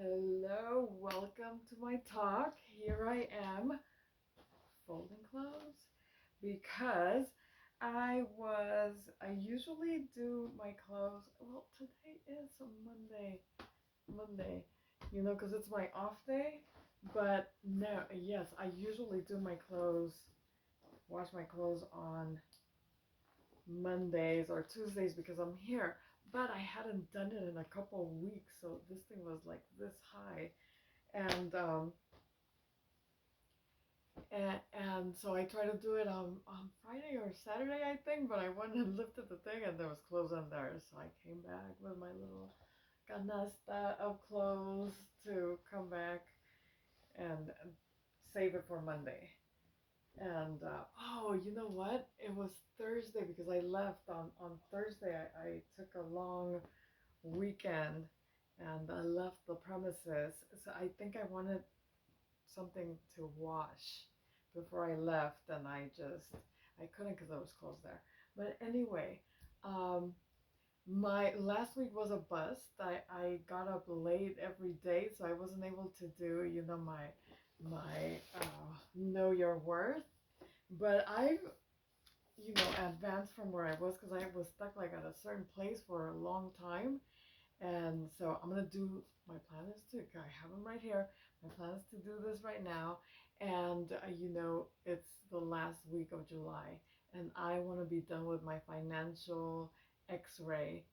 Hello, welcome to my talk. Here I am folding clothes because I usually do my clothes. Well, today is a Monday, because it's my off day. But no, yes, I usually do my clothes, wash my clothes on Mondays or Tuesdays because I'm here. But I hadn't done it in a couple of weeks, so this thing was like this high. And and so I tried to do it on Friday or Saturday, I think, but I went and lifted the thing and there was clothes in there. So I came back with my little canasta of clothes to come back and save it for Monday. And oh, you know what? It was Thursday because I left on Thursday. I took a long weekend and I left the premises. So I think I wanted something to wash before I left, and I couldn't because I was closed there. But anyway, um, my last week was a bust. I got up late every day, so I wasn't able to do my know your worth. But I've advanced from where I was because I was stuck like at a certain place for a long time. And so I'm gonna do, my plan is to, I have them right here. My plan is to do this right now. And it's the last week of July and I want to be done with my financial x-ray,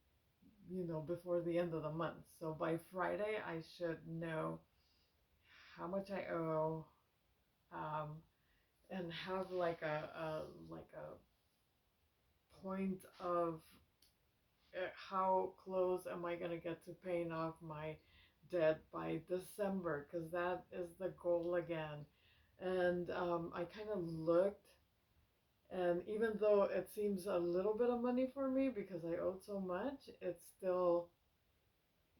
before the end of the month. So by Friday, I should know how much I owe, um, and have like a point of how close am I gonna get to paying off my debt by December, because that is the goal again. And I kind of looked, and even though it seems a little bit of money for me because I owed so much, it's still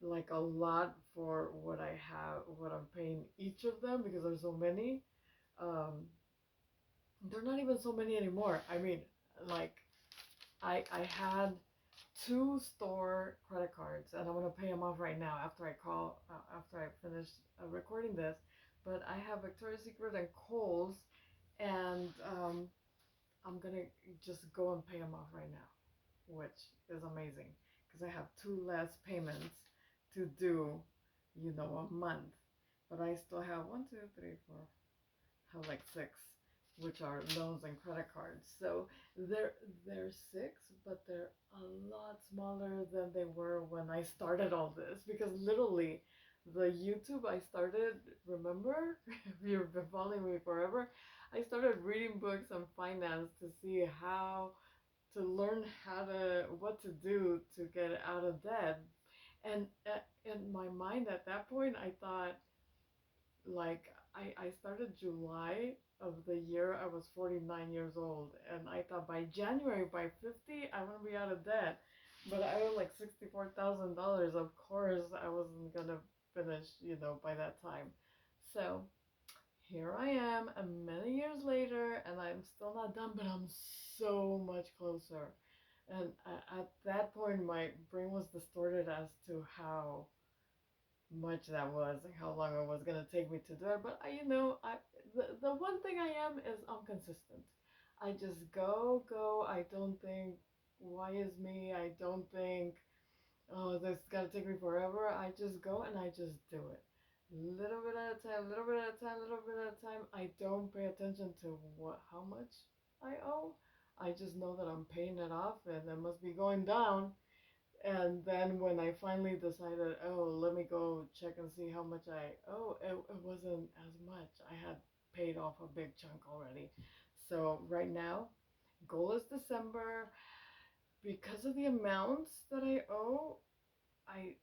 like a lot for what I have, what I'm paying each of them because there's so many. Um, they're not even so many anymore. I mean, like I had two store credit cards, and I'm gonna pay them off right now after I finish recording this. But I have Victoria's Secret and Kohl's, and I'm gonna just go and pay them off right now, which is amazing because I have two less payments to do, a month. But I still have one, two, three, four, have like six, which are loans and credit cards. So they're six, but they're a lot smaller than they were when I started all this. Because literally, the YouTube I started, remember, if you've been following me forever, I started reading books on finance to see how to learn what to do to get out of debt. And in my mind at that point, I thought, like, I started July of the year I was 49 years old, and I thought by January, by 50, I want to be out of debt. But I owed like $64,000. Of course, I wasn't gonna finish, by that time. So here I am, many years later, and I'm still not done, but I'm so much closer. And at that point, my brain was distorted as to how much that was and how long it was gonna take me to do it. But the one thing I am is I'm consistent. I just go. I don't think, why is me? I don't think, oh, this is gonna take me forever. I just go and I just do it. Little bit at a time, little bit at a time, little bit at a time. I don't pay attention to how much I owe. I just know that I'm paying it off and it must be going down. And then when I finally decided, oh, let me go check and see how much I owe, it wasn't as much. I had paid off a big chunk already. So right now, goal is December. Because of the amounts that I owe, I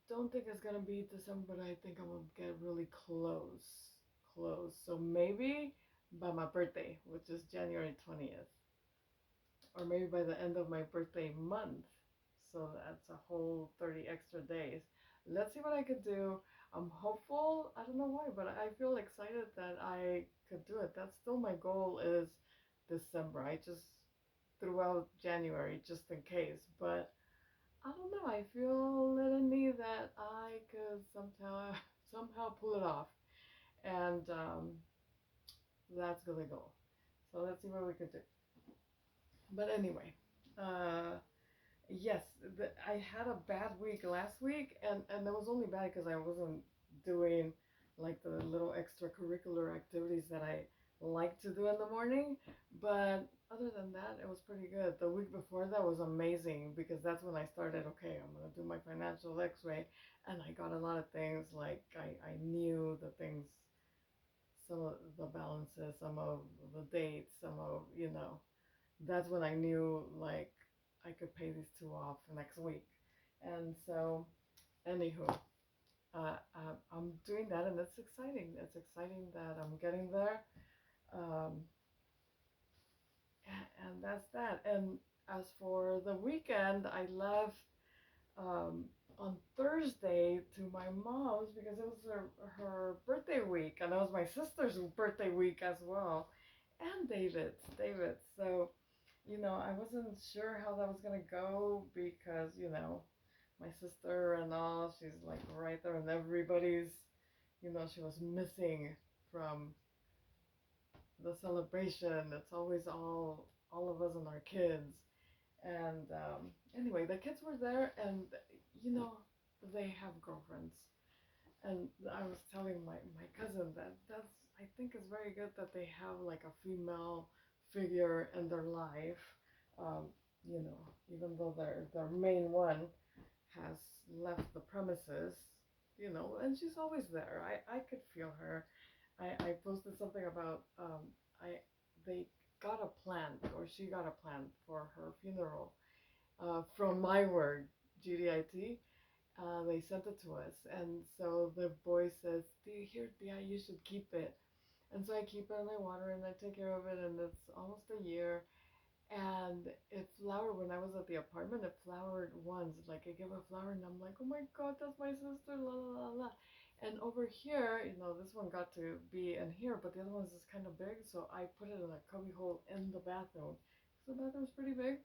don't think it's gonna be December, but I think I'm gonna get really close. Close. So maybe by my birthday, which is January 20th, or maybe by the end of my birthday month. So that's a whole 30 extra days. Let's see what I could do. I'm hopeful. I don't know why, but I feel excited that I could do it. That's still my goal, is December. I just threw out January just in case, but I don't know. I feel it in me that I could somehow somehow pull it off, and that's gonna go. So let's see what we could do. But anyway, uh, yes, I had a bad week last week, and it was only bad because I wasn't doing like the little extracurricular activities that I like to do in the morning. But other than that, it was pretty good. The week before that was amazing because that's when I started. Okay, I'm gonna do my financial X-ray, and I got a lot of things. Like I knew the things, some of the balances, some of the dates, some of that's when I knew like I could pay these two off next week. And so, anywho, I'm doing that, and it's exciting. It's exciting that I'm getting there. Um, and that's that. And as for the weekend, I left um, on Thursday to my mom's because it was her birthday week, and it was my sister's birthday week as well, and David's. So, I wasn't sure how that was gonna go because, my sister and all, she's like right there, and everybody's, she was missing from the celebration. It's always all of us and our kids. And anyway, the kids were there, and you know, they have girlfriends. And I was telling my cousin that that's I think it's very good that they have like a female figure in their life. Um, Even though their main one has left the premises, and she's always there. I could feel her. I posted something about I they got a plan, or she got a plan for her funeral from my word, GDIT. They sent it to us, and so the boy says, "Do you hear? Yeah, you should keep it." And so I keep it, and I water it, and I take care of it, and it's almost a year. And it flowered when I was at the apartment. It flowered once, like I gave a flower, and I'm like, "Oh my God, that's my sister!" La la la la. And over here, this one got to be in here, but the other one's just kind of big, so I put it in a cubby hole in the bathroom. So the bathroom's pretty big.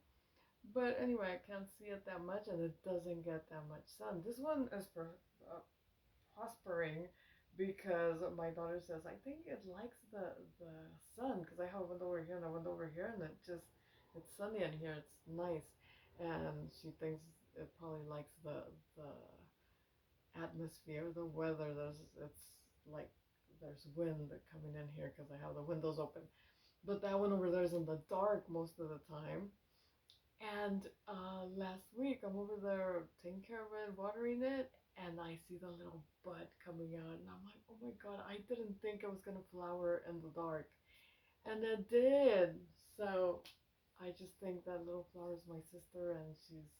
But anyway, I can't see it that much, and it doesn't get that much sun. This one is prospering because my daughter says I think it likes the sun because I have a window over here and a window over here, and it's sunny in here. It's nice, and she thinks it probably likes the atmosphere, the weather. It's like there's wind coming in here because I have the windows open. But that one over there is in the dark most of the time. And last week, I'm over there taking care of it, watering it, and I see the little bud coming out, and I'm like, oh my God, I didn't think it was gonna flower in the dark, and it did. So I just think that little flower is my sister, and she's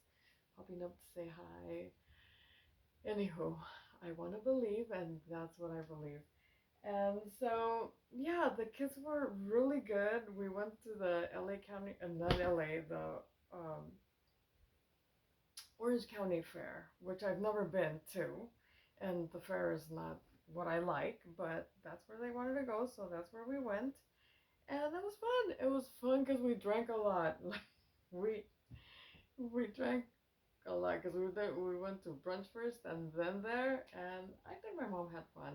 popping up to say hi. Anywho, I want to believe, and that's what I believe. And so, yeah, the kids were really good. We went to the LA County, not LA, the um, Orange County Fair, which I've never been to, and the fair is not what I like, but that's where they wanted to go, so that's where we went, and that was fun. It was fun because we drank a lot. Like we we drank a lot because we were there. We went to brunch first and then there, and I think my mom had fun.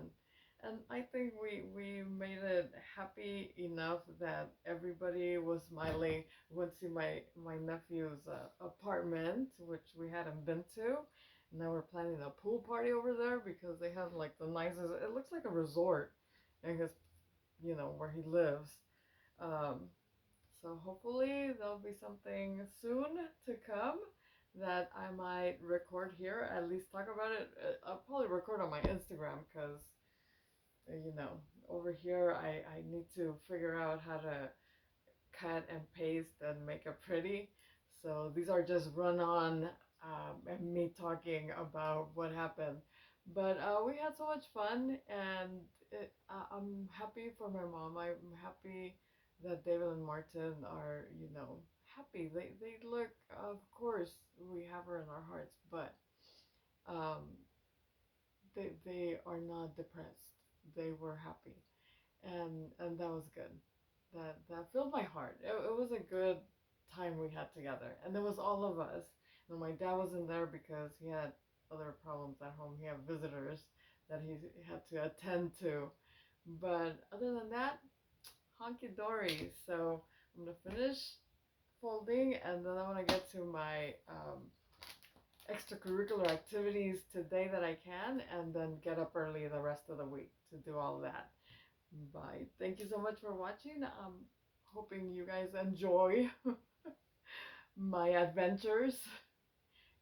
And I think we made it happy enough that everybody was smiling. We went to see my nephew's apartment, which we hadn't been to. And now we're planning a pool party over there because they have like the nicest. It looks like a resort, in his, where he lives. Um, so hopefully there'll be something soon to come that I might record here. At least talk about it. I'll probably record on my Instagram because you know, over here I need to figure out how to cut and paste and make it pretty. So these are just run on and me talking about what happened. But we had so much fun, and I'm happy for my mom. I'm happy that David and Martin are, happy. They look, of course, we have her in our hearts, but um, they are not depressed. They were happy, and that was good. That filled my heart. It was a good time we had together, and it was all of us. My dad wasn't there because he had other problems at home. He had visitors, that he had to attend to. But other than that, honky dory. So I'm gonna finish folding, and then I want to get to my extracurricular activities today that I can, and then get up early the rest of the week to do all that. Bye. Thank you so much for watching. I'm hoping you guys enjoy my adventures,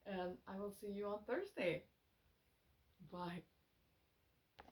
and I will see you on Thursday. Bye.